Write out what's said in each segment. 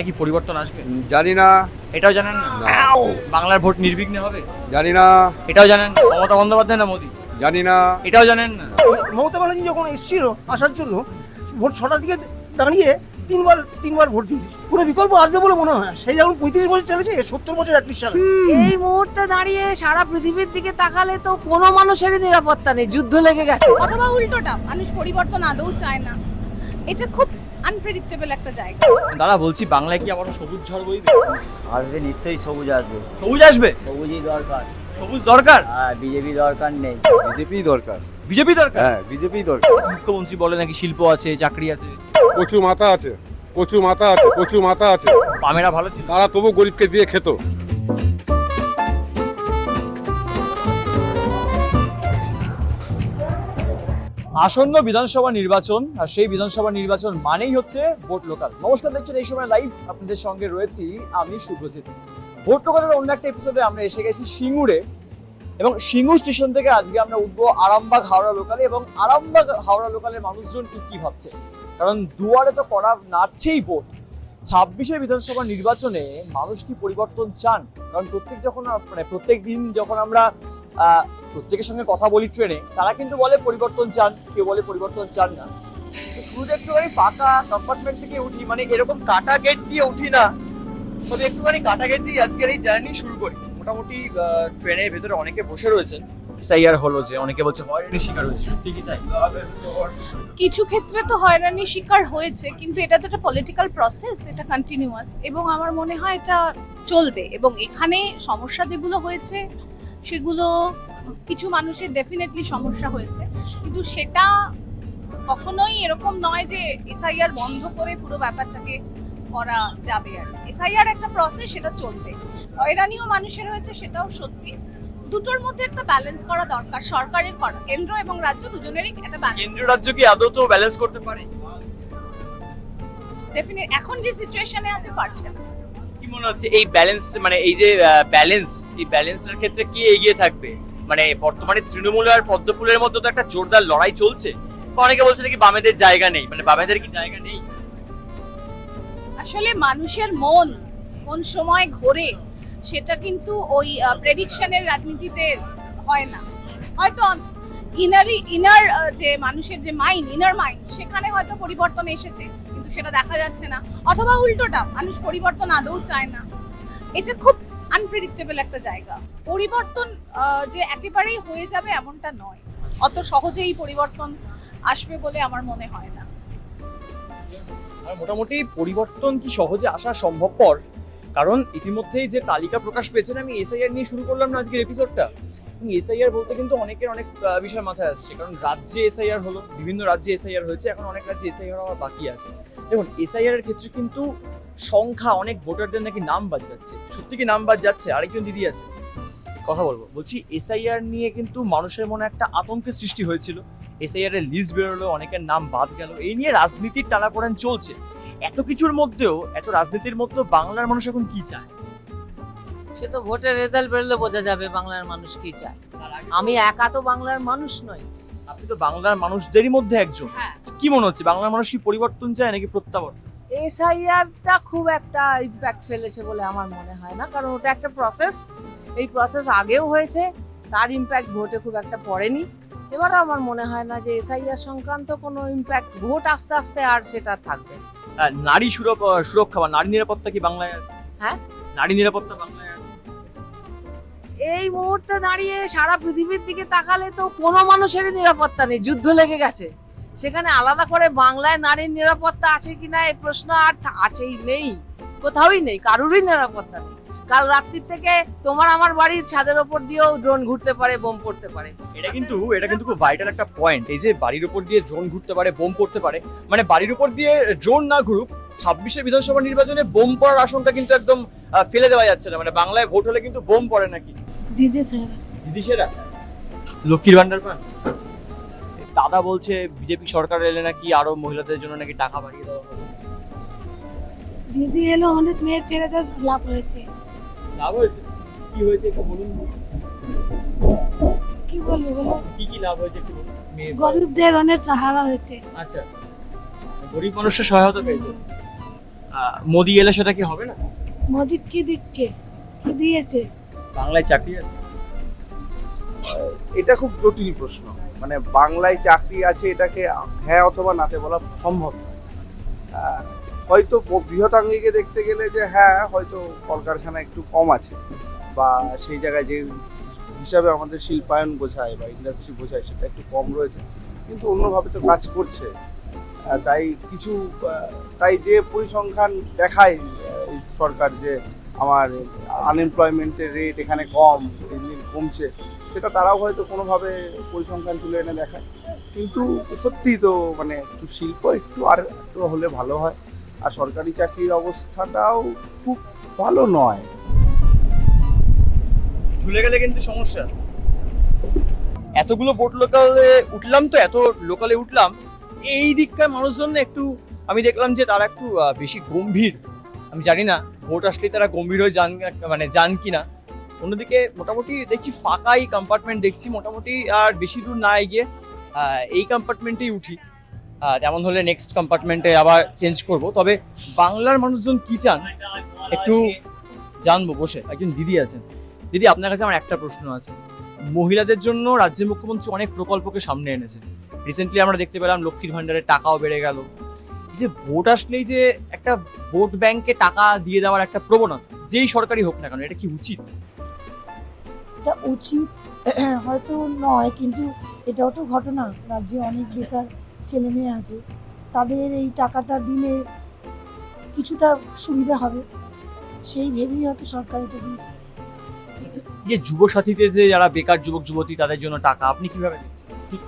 বাংলায় কি পরিবর্তন আসবে? জানি না। এটাও জানেন না? না। বাংলার ভোট নির্বিঘ্নে হবে? জানি না। এটাও জানেন না? মমতা বন্দ্যোপাধ্যায় না মোদি? জানি না। এটাও জানেন না? মমতা ব্যানার্জি যখন এসেছিল আসার জন্য ভোট 6টার দিকে দাঁড়িয়ে তিনবার ভোট দিয়েছে। কোনো বিকল্প আসবে বলে মনে হয় না। সেই যখন 35 বছর চলেছে 70 বছর অ্যাটলিস্ট চালাবে। এই মুহূর্তে দাঁড়িয়ে সারা পৃথিবীর দিকে তাকালে তো কোনো মানুষেরই নিরাপত্তা নেই, যুদ্ধ লেগে গেছে। অথবা উল্টোটা, মানুষ পরিবর্তন আদৌ চায় না। এটা খুব আনপ্রেডিক্টেবল একটা জায়গা। দাদা বলছি, বাংলায় কি আবার সবুজ ঝড় বইবে? আসবে, নিশ্চয়ই সবুজ আসবে। সবুজ আসবে? সবুজই দরকার। সবুজ দরকার? হ্যাঁ, বিজেপি দরকার নেই। বিজেপি দরকার। বিজেপি দরকার? হ্যাঁ, বিজেপি দরকার। মুখ্যমন্ত্রী বলে নাকি শিল্প আছে, চাকরি আছে। কচু মাথা আছে, কচু মাথা আছে, কচু মাথা আছে। পামেরা ভালো ছিল। তারা তবু গরিবকে দিয়ে খেত। আসন্ন বিধানসভা নির্বাচন, আর সেই বিধানসভা নির্বাচন মানেই হচ্ছে ভোট লোকাল। নমস্কার, দেখছেন এই সময় লাইভ, আপনাদের সঙ্গে রয়েছি আমি শুভজিৎ। ভোট লোকালের অন্য একটা এপিসোডে আমরা এসে গেছি সিঙ্গুরে, এবং সিঙ্গুর স্টেশন থেকে আজকে আমরা উঠবো আরামবাগ হাওড়া লোকালে। এবং আরামবাগ হাওড়া লোকালের মানুষজন কি ভাবছে, কারণ দুয়ারে তো করা নাড়ছেই ভোট। 26-এর বিধানসভা নির্বাচনে মানুষ কি পরিবর্তন চান? কারণ প্রত্যেক দিন যখন আমরা প্রত্যেকের সঙ্গে কথা বলি ট্রেনে, তারা কিন্তু বলে পরিবর্তন চান, কেউ বলে পরিবর্তন চান না। তো শুরুতে একটুখানি ফাঁকা কম্পার্টমেন্ট থেকে উঠি, মানে এরকম কাটা গেট দিয়ে উঠি না, তবে একটুখানি কাটা গেট দিয়ে আজকের এই জার্নি শুরু করি। মোটামুটি ট্রেনের ভেতরে অনেকে বসে রয়েছেন। এসআইআর হলো যে, অনেকে বলছে হয়রানির শিকার হয়েছে, সত্যি কি তাই? কিছু ক্ষেত্রে তো হয়রানির শিকার হয়েছে, কিন্তু এটা তো একটা পলিটিক্যাল প্রসেস, এটা কন্টিনিউয়াস, এবং আমার মনে হয় এটা চলবে। এবং এখানে সমস্যা যেগুলো হয়েছে সেগুলো কিছু মানুষের ডেফিনেটলি সমস্যা হয়েছে, কিন্তু সেটা কখনোই এরকম নয় যে এসআইআর বন্ধ করে পুরো ব্যাপারটাকে করা যাবে। আর এসআইআর একটা প্রসেস, সেটা চলবে। হয়রানিও মানুষের হয়েছে, সেটাও সত্যি। দুটোর মধ্যে একটা ব্যালেন্স করা দরকার, সরকারের করা, কেন্দ্র এবং রাজ্য দুজনেরই একটা ব্যালেন্স। কেন্দ্র রাজ্য কি আদৌ তো ব্যালেন্স করতে পারে? ডেফিনেট এখন যে সিচুয়েশনে আছে পারছে না। কি মনে হচ্ছে এই ব্যালেন্স, মানে এই যে এই ব্যালেন্সের ক্ষেত্রে কি এগিয়ে থাকবে? মানে বর্তমানে তৃণমূল আর পদ্মফুলের মধ্যে তো একটা জোরদার লড়াই চলছে। অনেকে বলছে নাকি বামেদের জায়গা নেই, মানে বামেদের কি জায়গা নেই? আসলে মানুষের মন কোন সময় ঘোরে সেটা কিন্তু ওই প্রেডিকশনের রাজনীতিতে হয় না। হয়তো ইনার যে মানুষের যে ইনার মাইন্ড, সেখানে হয়তো পরিবর্তন এসেছে, কিন্তু সেটা দেখা যাচ্ছে না। অথবা উল্টোটা, মানুষ পরিবর্তন আদৌ চায় না। এটা খুব আনপ্রেডিক্টেবল একটা জায়গা। পরিবর্তন যে একেবারেই হয়ে যাবে এমনটা নয়, অত সহজেই পরিবর্তন আসবে বলে আমার মনে হয় না। আর মোটামুটি পরিবর্তন কি সহজে আসা সম্ভবপর? কারণ ইতিমধ্যেই যে তালিকা প্রকাশ পেয়েছেন, আমি এসআইআর নিয়ে শুরু করলাম না আজকের এপিসোডটা। এসআইআর বলতে কিন্তু অনেকের অনেক বিষয় মাথায় আসছে, কারণ রাজ্যে এসআইআর হলো, বিভিন্ন রাজ্যে এসআইআর হয়েছে, এখন অনেক রাজ্যে এসআইআর হওয়া বাকি আছে। দেখুন, এসআইআর এর ক্ষেত্রে কিন্তু সংখ্যা, অনেক ভোটারদের নাকি নাম বাদ যাচ্ছে। সত্যি কি নাম বাদ যাচ্ছে? আরেকজন দিদি আছে, কথা বলছি। এসআইআর নিয়ে কিন্তু মানুষের মনে একটা আতঙ্কের সৃষ্টি হয়েছিল। এসআইআর এর লিস্ট বেরোলো, অনেকের নাম বাদ গেল, এই নিয়ে রাজনীতির টানাপোড়েন চলছে। এত কিছুর মধ্যেও, এত রাজনীতির মধ্যেও বাংলার মানুষ এখন কি চায়? সে তো ভোটের রেজাল্ট বেরোলে বোঝা যাবে বাংলার মানুষ কি চায়। আমি একা তো বাংলার মানুষ নই। আপনি তো বাংলার মানুষদেরই মধ্যে একজন। হ্যাঁ। কি মনে হচ্ছে, বাংলার মানুষ কি পরিবর্তন চায় নাকি প্রত্যাবর্তন? এসআইআরটা খুব একটা ইম্প্যাক্ট ফেলেছে বলে আমার মনে হয় না, কারণ ওটা একটা প্রসেস। এই প্রসেস আগেও হয়েছে, তার ইম্প্যাক্ট ভোটে খুব একটা পড়েনি। এবার আমার মনে হয় না যে এসআইআর সংক্রান্ত কোনো ইম্প্যাক্ট ভোট আস্তে আস্তে আর সেটা থাকবে। নারী সুরক্ষা বা নারী নিরাপত্তা কি বাংলায় আছে? হ্যাঁ, নারী নিরাপত্তা বাংলায় আছে। এই মুহূর্তে দাঁড়িয়ে সারা পৃথিবীর দিকে তাকালে তো কোনো মানুষেরই নিরাপত্তা নেই, যুদ্ধ লেগে গেছে। সেখানে আলাদা করে বাংলায় নারীর নিরাপত্তা আছে কিনা এই প্রশ্ন আর আছেই, নেই, কোথাওই নেই, কারোরই নিরাপত্তা নেই। কাল রাত্রির থেকে তোমার আমার বাড়ির ছাদের ওপর দিয়েও ড্রোন ঘুরতে পারে, বোম পড়তে পারে। এটা কিন্তু খুব ভাইটাল একটা পয়েন্ট। এই যে বাড়ির উপর দিয়ে ড্রোন ঘুরতে পারে, বোম পড়তে পারে, মানে বাড়ির উপর দিয়ে ড্রোন না ঘুরুক, 26-এর বিধানসভা নির্বাচনে বোম পড়ার আশঙ্কা কিন্তু একদম ফেলে দেওয়া যাচ্ছে না। মানে বাংলায় ভোট হলে কিন্তু বোম পড়ে নাকি? দিদি সেরা লক্ষ্মীর ভান্ডার পান। দাদা বলছে বিজেপি সরকার এলে নাকি আরো মহিলাদের জন্য নাকি টাকা বাড়িয়ে দেওয়া হবে। দিদি এলো, অনেক মেয়ের ছেলেদের লাভ হয়েছে। লাভ হয়েছে? কি হয়েছে একটু বলুন। কি বলবো বলো, কি লাভ হয়েছে একটু বলুন। গরিবদের অনেক সাহারা হয়েছে। আচ্ছা, গরিব মানুষের সহায়তা পেয়েছে। মোদি এলে সেটা কি হবে না? মোদি কি দিচ্ছে, কি দিয়েছে? বাংলায় চাকরি আছে? এটা খুব জটিল প্রশ্ন। মানে বাংলায় চাকরি আছে এটাকে হ্যাঁ অথবা নাতে বলা সম্ভব নয়। হয়তো বৃহৎ আঙ্গিকে দেখতে গেলে যে হ্যাঁ হয়তো কলকারখানা একটু কম আছে, বা সেই জায়গায় যে হিসাবে আমাদের শিল্পায়ন বোঝায় বা ইন্ডাস্ট্রি বোঝায় সেটা একটু কম রয়েছে, কিন্তু অন্যভাবে তো কাজ করছে। তাই যে পরিসংখ্যান দেখায় এই সরকার যে আমার আনএমপ্লয়মেন্টের রেট এখানে কম, এমনি কমছে, সেটা তারাও হয়তো কোনোভাবে পরিসংখ্যান তুলে এনে দেখায়। কিন্তু সত্যি তো মানে একটু শিল্প আর একটু হলে ভালো হয়। আর সরকারি চাকরির অবস্থাটাও খুব ভালো নয়। ঝুলে গেলে কিন্তু সমস্যা। এতগুলো ভোট লোকালে উঠলাম, তো এত লোকালে উঠলাম, এই দিককার মানুষজন না একটু, আমি দেখলাম যে তারা একটু বেশি গম্ভীর। আমি জানি না ভোট আসলে তারা গম্ভীর হয়ে যান কিনা। অন্যদিকে মোটামুটি দেখছি ফাঁকাই কম্পার্টমেন্ট দেখছি, মোটামুটি আর বেশি দূর না এগিয়ে এই কম্পার্টমেন্টেই উঠি। তেমন হলে নেক্সট কম্পার্টমেন্টে আবার চেঞ্জ করব। তবে বাংলার মানুষজন কি চান একটু জানবো বসে। একজন দিদি আছেন। দিদি, আপনার কাছে আমার একটা প্রশ্ন আছে। মহিলাদের জন্য রাজ্যের মুখ্যমন্ত্রী অনেক প্রকল্পকে সামনে এনেছে। রিসেন্টলি আমরা দেখতে পেলাম লক্ষ্মীর ভান্ডারের টাকাও বেড়ে গেল। এই যে ভোট আসলেই যে একটা ভোট ব্যাংকে টাকা দিয়ে দেওয়ার একটা প্রবণতা, যেই সরকারি হোক না কেন, এটা কি উচিত? এটা উচিত হয়তো নয়, কিন্তু এটাও তো ঘটনা। রাজ্যে অনেক বেকার ছেলে মেয়ে আছে, তাদের এই টাকাটা দিলে কিছুটা সুবিধা হবে, সেই ভেবেই হয়তো সরকার এটা দিয়েছে। যে যুবসাথীতে যে যারা বেকার যুবক যুবতী তাদের জন্য টাকা, আপনি কিভাবে দেখছেন?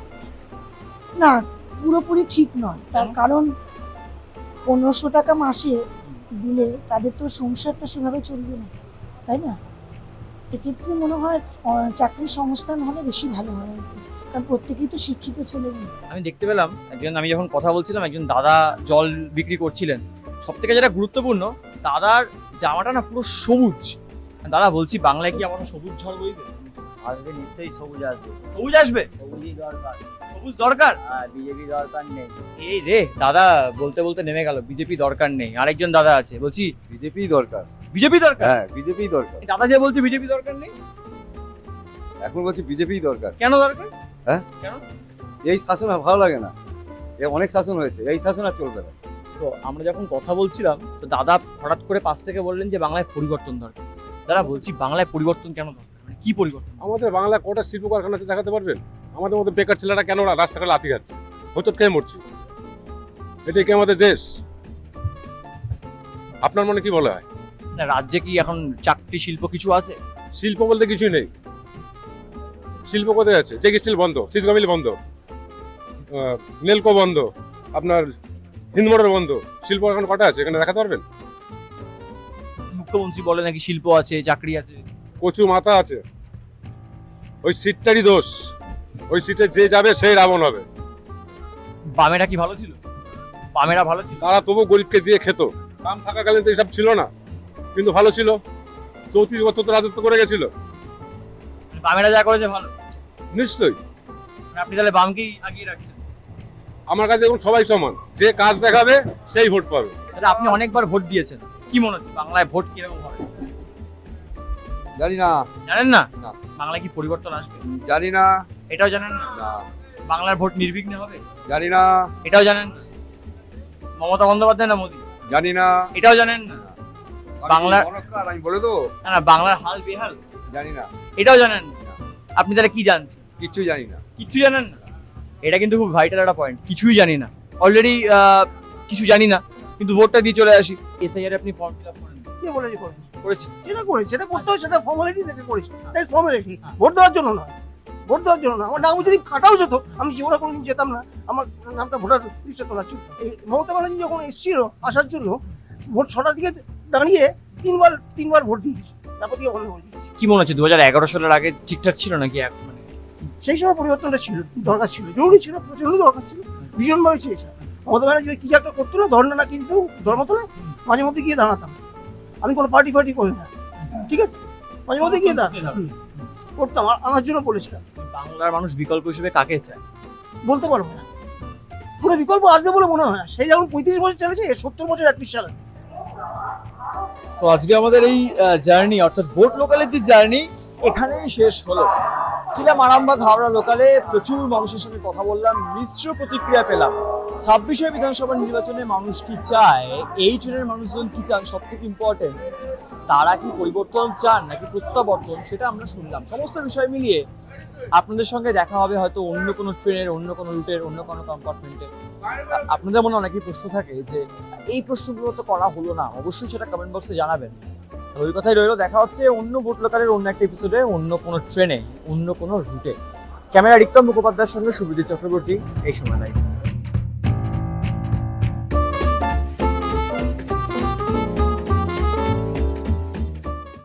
না, পুরোপুরি ঠিক নয়। তার কারণ 1500 টাকা মাসে দিলে তাদের তো সংসারটা সেভাবে চলবে না, তাই না? এক্ষেত্রে মনে হয় চাকরির সংস্থান হলে বেশি ভালো হয় আর কি। কারণ প্রত্যেকেই তো শিক্ষিত ছেলে মেয়ে। আমি দেখতে পেলাম আমি যখন কথা বলছিলাম, একজন দাদা জল বিক্রি করছিলেন। সব থেকে যেটা গুরুত্বপূর্ণ, দাদার জামাটা না পুরো সবুজ। দাদা, বলছি বাংলায় কি আমার সবুজ ঝড় বইবে? আসবে নিশ্চয়ই, সবুজ আসবে। সবুজ আসবে? সবুজই দরকার। সবুজ দরকার? আর বিজেপি দরকার নেই। এই রে, দাদা বলতে বলতে নেমে গেল, বিজেপি দরকার নেই। আরেকজন দাদা আছে, বলছি বিজেপি দরকার। বিজেপি দরকার। হ্যাঁ, বিজেপি দরকার। এই দাদা যে বলছে বিজেপি দরকার নেই, এখন বলছি বিজেপি দরকার। কেন দরকার? হ্যাঁ, কেন? এই শাসন আর ভালো লাগে না। অনেক শাসন হয়েছে, এই শাসন আর চলবে না। তো আমরা যখন কথা বলছিলাম, তো দাদা হঠাৎ করে পাশ থেকে বললেন যে বাংলায় পরিবর্তন দরকার। দাদা, বলছি বাংলায় পরিবর্তন কেন দরকার? মানে কি পরিবর্তন? আমাদের বাংলা কোটা শিল্প কারখানাতে দেখাতে পারবেন? আমাদের মধ্যে বেকার ছেলেরা কেন রাস্তাঘাটে লাথি খাচ্ছে, হোঁচট খেয়ে মরছি? এটাই কি আমাদের দেশ? আপনার মনে কি বলা হয়? না, রাজ্যে কি এখন চাকরি শিল্প কিছু আছে? শিল্প বলতে কিছুই নেই। শিল্প কোথায় আছে? জেক স্টিল বন্ধ, সিজগো মিল বন্ধ, নেলকো বন্ধ, আপনার হিন্দ মোটর বন্ধ। শিল্প এখন কটা আছে এখানে দেখাতে পারবেন? মুখ্যমন্ত্রী বলে নাকি শিল্প আছে, চাকরি আছে। কচু মাথা আছে। ওই সিটটারই দোষ। ওই সিটে যে যাবে সেই রাবণ হবে। বামেরা কি ভালো ছিল? বামেরা ভালো ছিল? তারা তবু গরিবকে দিয়ে খেত। দাম থাকাকালীন তো এসব ছিল না, কিন্তু ভালো ছিল। 34 বছর তো রাজত্ব করে গেছিল। বামেরা যা করেছে ভালো? নিশ্চয়ই। আপনি তাহলে বামকেই আগিয়ে রাখছেন? আমার কাছে এখন সবাই সমান, যে কাজ দেখাবে সেই ভোট পাবে। তাহলে আপনি অনেকবার ভোট দিয়েছেন, কি মনে হচ্ছে বাংলায় ভোট কিরকম হবে? জানি না। জানেন না? না। বাংলায় কি পরিবর্তন আসবে? জানি না। এটাও জানেন না? না, বাংলার ভোট নির্বিঘ্নে হবে? জানি না। এটাও জানেন না? মমতা বন্দ্যোপাধ্যায় না মোদী? জানি না। এটাও জানেন না? বাংলা- আমি বলে দেবো। না না, বাংলার হাল বেহাল? জানি না। এটাও জানেন না? আপনি তাহলে কি জানছেন? কিচ্ছু জানি না। কিছু জানেন না? এটা কিন্তু খুব ভাইটাল একটা পয়েন্ট। কিছুই জানি না, অলরেডি কিছু জানি না, কিন্তু ভোটটা দিয়ে চলে আসি। এসআইআর আপনি ফর্ম ফিল আপ করেন? কে বলেছে করেন? করেছি। সেটা করেছে, সেটা করতে হয়, সেটা ফর্মালিটি দেখে করেছি। That's formality. ভোট দেওয়ার জন্য না, ভোট দেওয়ার জন্য না। আমার নাম যদি কাটাও যেত, আমি জীবনে কোনোদিন যেতাম না। আমার নামটা ভোটার লিস্টে তোলা ছিল। এই মমতা ব্যানার্জি যখন এসেছিল আসার জন্য, ভোট 6টার দিকে দাঁড়িয়ে তিনবার ভোট দিয়েছি, তারপর দিয়ে অন্য ভোট দিয়েছি। কি মনে হচ্ছে 2011 সালের আগে ঠিকঠাক ছিল নাকি? মানে সেই সময় পরিবর্তনটা ছিল, দরকার ছিল, জরুরি ছিল, প্রচন্ড দরকার ছিল, ভীষণভাবে চেয়েছিলাম। মমতা ব্যানার্জি কি একটা করতো না, ধর্ণা না কিন্তু ধর্মতলে মাঝে মধ্যে গিয়ে দাঁড়াতাম। আমি কোনো পার্টি করি না, ঠিক আছে? মাঝে মধ্যে গিয়ে করতাম, আমার জন্য বলেছিলাম। বাংলার মানুষ বিকল্প হিসেবে কাকে চায়? বলতে পারবো না, কোনো বিকল্প আসবে বলে মনে হয় না। সেই যেমন 35 বছর চলেছে, 70 বছর 31 সালে তো আজকে আমাদের এই জার্নি অর্থাৎ ভোট লোকালের যে জার্নি এখানেই শেষ হলো। ছিলাম আরামবাগ হাওড়া লোকালে, প্রচুর মানুষের সঙ্গে কথা বললাম, মিশ্র প্রতিক্রিয়া পেলাম। 26 বিধানসভা নির্বাচনে মানুষ কি চায়, এই ট্রেনের মানুষজন কি চান, সব থেকে ইম্পর্টেন্ট তারা কি পরিবর্তন চান নাকি প্রত্যাবর্তন, সেটা আমরা শুনলাম। সমস্ত বিষয় মিলিয়ে আপনাদের সঙ্গে দেখা হবে হয়তো অন্য কোনো ট্রেনের, অন্য কোনো রুটের, অন্য কোনো কম্পার্টমেন্টে। আপনাদের মনে অনেকই প্রশ্ন থাকে যে এই প্রশ্নগুলো তো করা হলো না, অবশ্যই সেটা কমেন্ট বক্সে জানাবেন। ওই কথাই রইলো, দেখা হচ্ছে অন্য ভোট লোকালের অন্য একটা এপিসোডে, অন্য কোনো ট্রেনে, অন্য কোনো রুটে। ক্যামেরা রিক্তম মুখোপাধ্যায়ের সঙ্গে সুবিধি চক্রবর্তী, এই সময় লাইভ।